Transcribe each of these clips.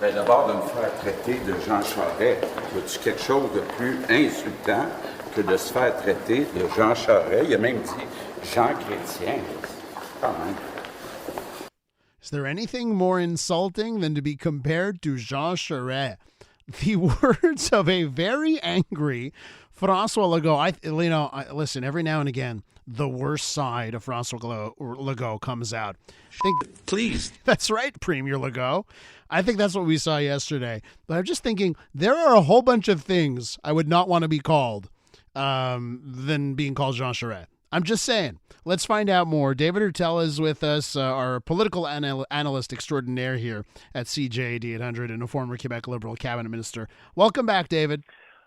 Ben, d'abord, de me faire traiter de Jean Charest. Y a-tu quelque chose de plus insultant que de se faire traiter de Jean Charest? Il a même dit Jean Chrétien. Quand même. Is there anything more insulting than to be compared to Jean Charest? The words of a very angry François Legault. Listen, every now and again, the worst side of François Legault comes out. Please. That's right, Premier Legault. I think that's what we saw yesterday. But I'm just thinking there are a whole bunch of things I would not want to be called than being called Jean Charest. I'm just saying. Let's find out more. David Heurtel is with us, our political analyst extraordinaire here at CJAD 800 and a former Quebec Liberal cabinet minister. Welcome back, David.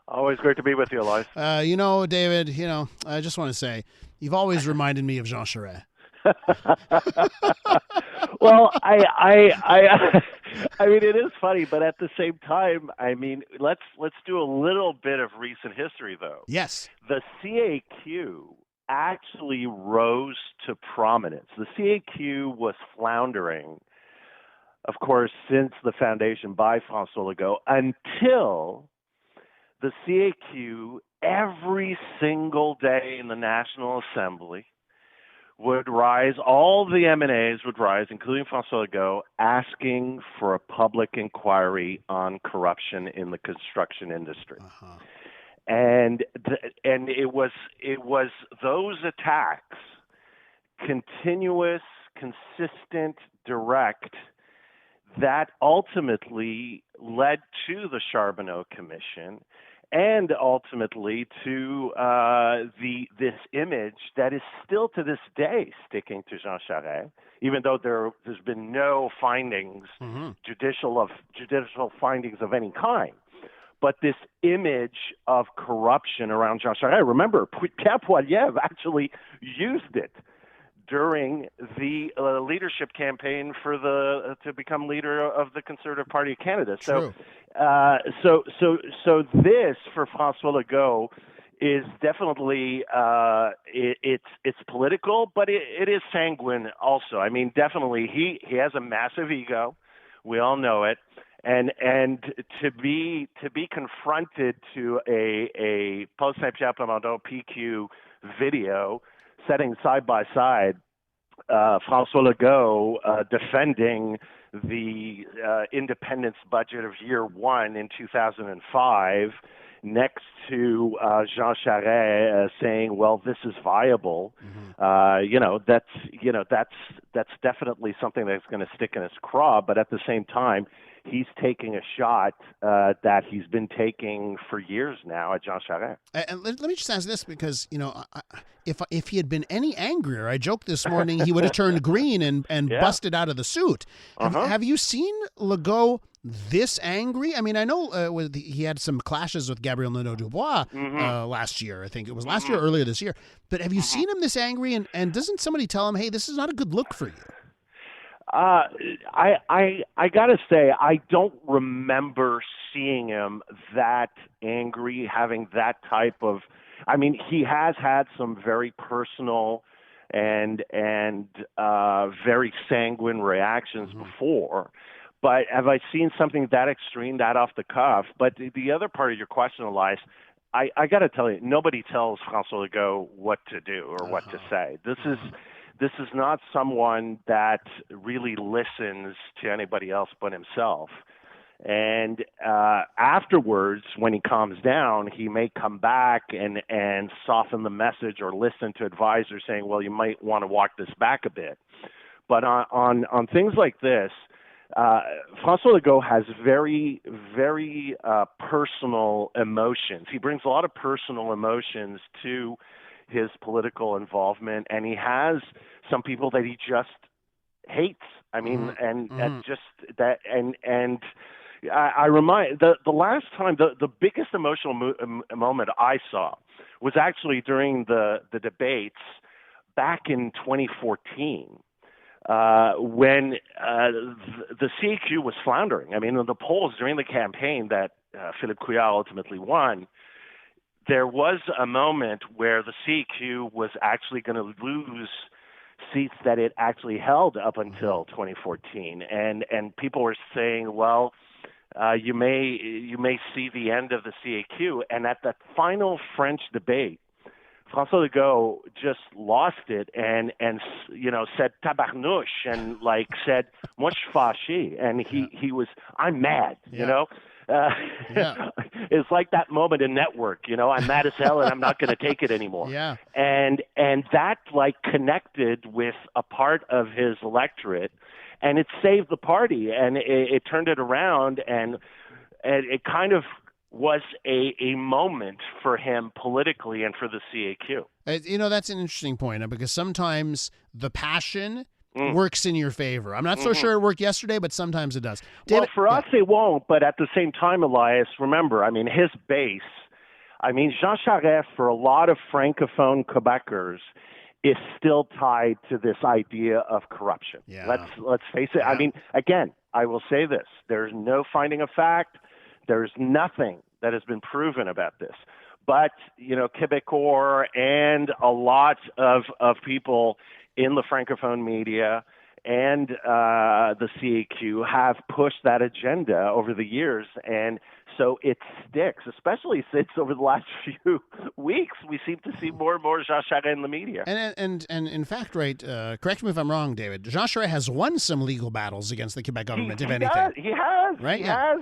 Always great to be with you, Elias. David, I just want to say, you've always reminded me of Jean Charest. Well, I mean, it is funny, but at the same time, I mean, let's do a little bit of recent history, though. Yes. The CAQ actually rose to prominence. The CAQ was floundering, of course, since the foundation by François Legault, until the CAQ every single day in the National Assembly would rise, all the MNAs would rise, including François Legault, asking for a public inquiry on corruption in the construction industry. Uh-huh. And it was those attacks, continuous, consistent, direct, that ultimately led to the Charbonneau Commission, and ultimately to this image that is still to this day sticking to Jean Charest, even though there's been no findings, judicial findings of any kind. But this image of corruption around Jean Charest, remember, Pierre Poilievre actually used it during the leadership campaign to become leader of the Conservative Party of Canada. True. So this for François Legault is definitely it's political, but it is sanguine also. I mean, definitely he has a massive ego. We all know it. And to be confronted to a Paul Saint-Pierre Plamondon PQ video setting side by side François Legault defending the independence budget of year one in 2005 next to Jean Charest saying, well, this is viable. That's definitely something that's going to stick in his craw. But at the same time, he's taking a shot that he's been taking for years now at Jean Charest. And let me just ask this, because if he had been any angrier, I joked this morning he would have turned green and busted out of the suit. Have you seen Legault this angry? I mean, I know he had some clashes with Gabriel Nadeau-Dubois last year. I think it was last year, earlier this year. But have you seen him this angry? And doesn't somebody tell him, hey, this is not a good look for you? I gotta say, I don't remember seeing him that angry, having that type of. I mean, he has had some very personal and very sanguine reactions before, but have I seen something that extreme, that off the cuff? But the other part of your question, Elias, I got to tell you, nobody tells François Legault what to do or what to say. This is not someone that really listens to anybody else but himself. And afterwards, when he calms down, he may come back and soften the message or listen to advisors saying, well, you might want to walk this back a bit. But on things like this, François Legault has very, very personal emotions. He brings a lot of personal emotions to his political involvement, and he has some people that he just hates. I mean, and just that, and I remind the last time the biggest emotional moment I saw was actually during the debates back in 2014. When the CAQ was floundering. I mean, in the polls during the campaign that Philippe Couillard ultimately won, there was a moment where the CAQ was actually going to lose seats that it actually held up until 2014. And people were saying, well, you may see the end of the CAQ. And at that final French debate, François Legault just lost it and said tabarnouche and said moi je suis fâché, and he was, I'm mad, It's like that moment in Network, I'm mad as hell and I'm not going to take it anymore. Yeah. And that connected with a part of his electorate, and it saved the party, and it turned it around, and it kind of was a moment for him politically and for the CAQ. That's an interesting point, because sometimes the passion works in your favor. I'm not so sure it worked yesterday, but sometimes it does. David, for us it won't, but at the same time, Elias, remember, his base, Jean Charest, for a lot of Francophone Quebecers, is still tied to this idea of corruption. Yeah. Let's face it. Yeah. Again, I will say this. There's no finding of fact. There's nothing that has been proven about this. But, Québécois and a lot of people in the Francophone media and the CAQ have pushed that agenda over the years. And so it sticks, especially since over the last few weeks, we seem to see more and more Jean Charest in the media. And in fact, right, correct me if I'm wrong, David, Jean Charest has won some legal battles against the Quebec government, if anything. He has. Right? He has.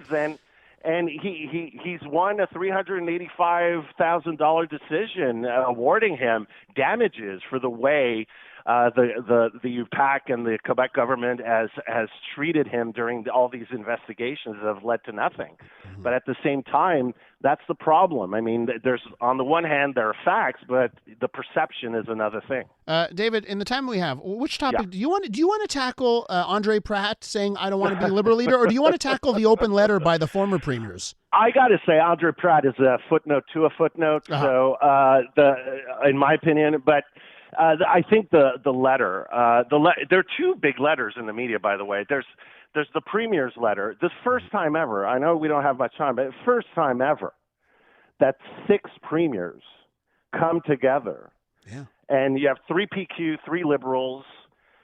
And he's won a $385,000 decision awarding him damages for the way the UPAC and the Quebec government has treated him during all these investigations that have led to nothing. Mm-hmm. But at the same time, that's the problem. There's, on the one hand, there are facts, but the perception is another thing. David, in the time we have, which topic do you want to tackle? Andre Pratt saying, I don't want to be Liberal leader, or do you want to tackle the open letter by the former premiers? I got to say, Andre Pratt is a footnote to a footnote. Uh-huh. So, in my opinion, but I think the letter, there are two big letters in the media, by the way. There's the premier's letter. The first time ever, I know we don't have much time, but first time ever that 6 premiers come together. Yeah. And you have 3 PQ, 3 Liberals.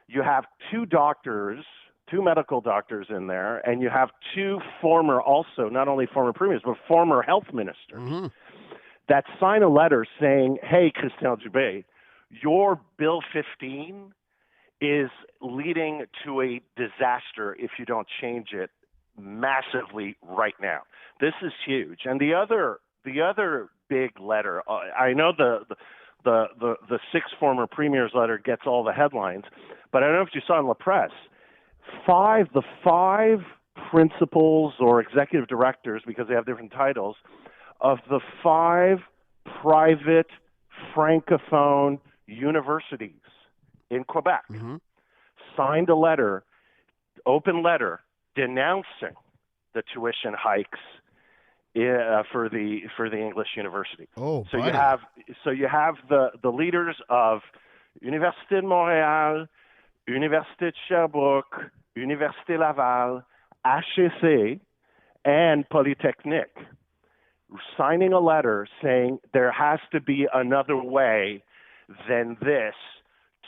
You have 2 doctors, 2 medical doctors in there, and you have 2 former, also not only former premiers, but former health ministers that sign a letter saying, hey, Christian Dubé, your Bill 15 is leading to a disaster if you don't change it massively right now. This is huge. And the other big letter, I know the 6 former premiers letter gets all the headlines, but I don't know if you saw in La Presse, the 5 principals or executive directors, because they have different titles, of the 5 private Francophone universities in Quebec signed a letter, open letter, denouncing the tuition hikes for the English university. Oh, so you have the leaders of Université de Montréal, Université de Sherbrooke, Université Laval, HEC, and Polytechnique signing a letter saying there has to be another way than this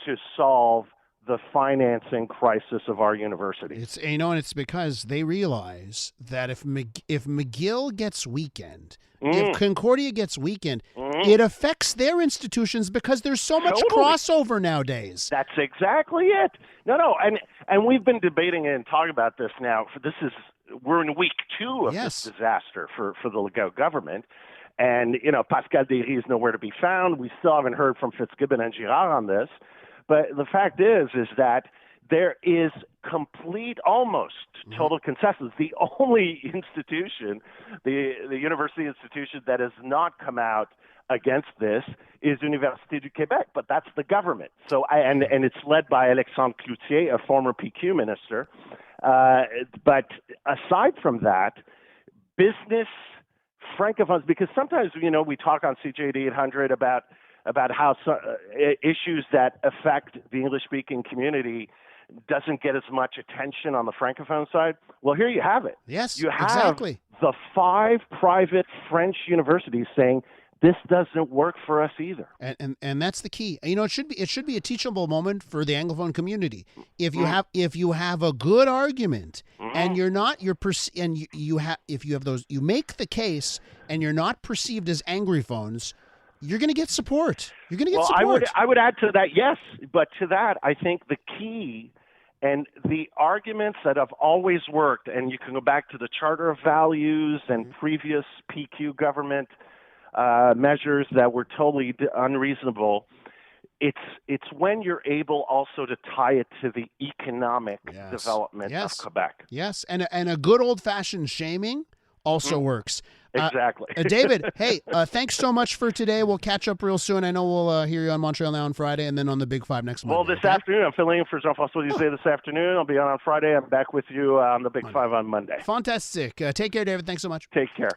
to solve the financing crisis of our university. And it's because they realize that if McGill gets weakened, if Concordia gets weakened, it affects their institutions because there's so much crossover naudays. That's exactly it. No, and we've been debating and talking about this now. We're in week 2 of this disaster for the Legault government. And, Pascal Derry is nowhere to be found. We still haven't heard from Fitzgibbon and Girard on this. But the fact is that there is complete, almost total consensus. The only institution, the university institution that has not come out against this is Université du Québec, but that's the government. So, and it's led by Alexandre Cloutier, a former PQ minister. But aside from that, business Francophones, because sometimes, we talk on CJD 800 about how issues that affect the English-speaking community doesn't get as much attention on the Francophone side. Well, here you have it. Yes, you have exactly. The 5 private French universities saying this doesn't work for us either. And that's the key. You know, it should be a teachable moment for the Anglophone community. If you have a good argument and you make the case and you're not perceived as Angryphones, you're going to get support. You're going to get support. I would add to that, yes, but to that, I think the key and the arguments that have always worked, and you can go back to the Charter of Values and previous PQ government measures that were totally unreasonable. It's when you're able also to tie it to the economic development of Quebec. Yes, and a good old-fashioned shaming also works. Exactly. David, hey, thanks so much for today. We'll catch up real soon. I know we'll hear you on Montreal Now on Friday and then on the Big Five next month. Well, this afternoon, I'm filling in for Jean-François Lisée this afternoon. I'll be on Friday. I'm back with you on the Big Five on Monday. Fantastic. Take care, David. Thanks so much. Take care.